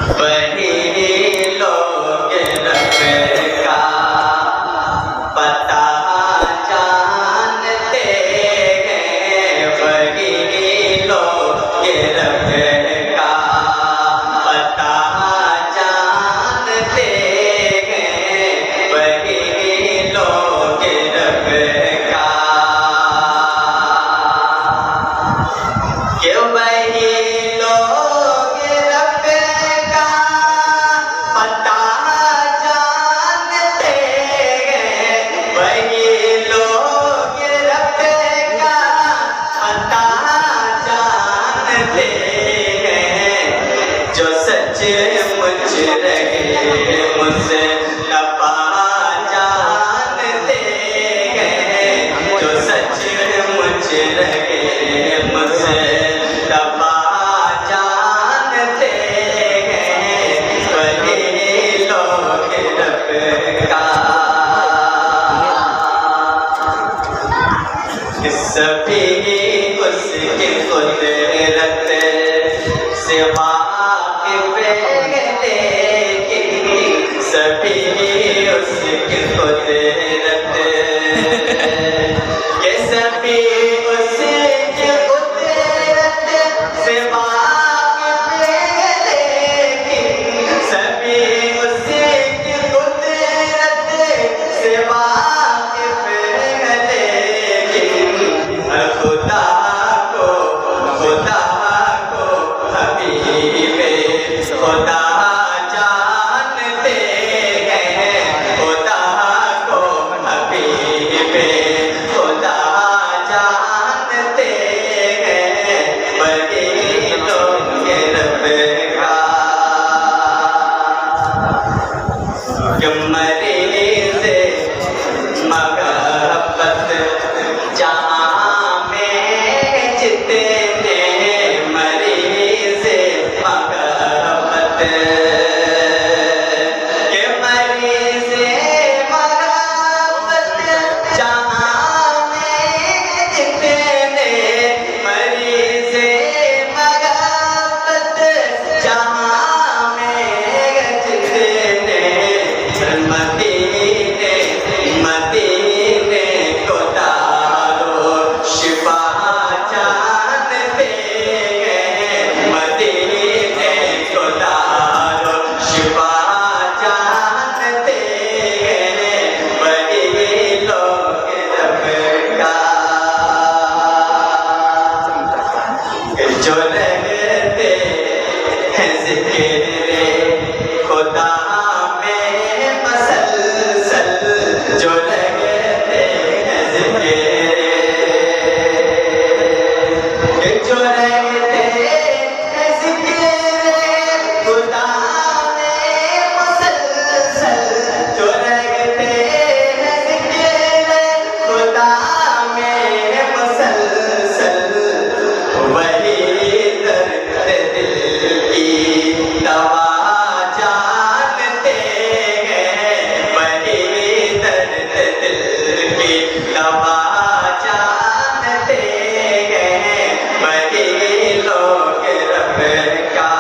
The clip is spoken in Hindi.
वही लोग रब का पता जानते हैं, वही लोग रब का पता जानते हैं, वही लोग रब का क्यों वही लोग रब का पता जानते हैं, वही लोग रब का पता जानते हैं, जो सच मुझ रहे मुझसे नफा जानते हैं, जो सच मुझ रहे मुझसे नफा जानते हैं, वही लोग रब का सभी उसकी कुदरत से वाकिफ़ लेकिन सभी उसकी कुदरत ये सभी उसकी कुदरत से वाकिफ़ लेकिन सभी उसकी कुदरत से वाकिफ़ लेकिन खुदा को हबीबे खुदा जानते हैं, खुदा को हबीबे खुदा जानते हैं, वही लोग रब का क्यों मरीज़ महब्बत जहाँ में जितने मरीज़ महब्बत के मरीज़ महब्बत जहाँ में जितने मरीज़ महब्बत जहाँ में जितने मदीने को दारो शिफा जानते हैं, मदीने को दारो शिफा जानते हैं, वही लोग रब का जो रहते हैं ज़िक्र खुदा में मसलसल, जो रहते हैं ज़िक्र जो रहते हैं ज़िक्र खुदा में मसलसल, जो रहते हैं ज़िक्र खुदा में मसलसल, वही दर्द दिल की दवा जानते हैं, वही दर्द दिल की दवा जानते हैं, वही लोग रब का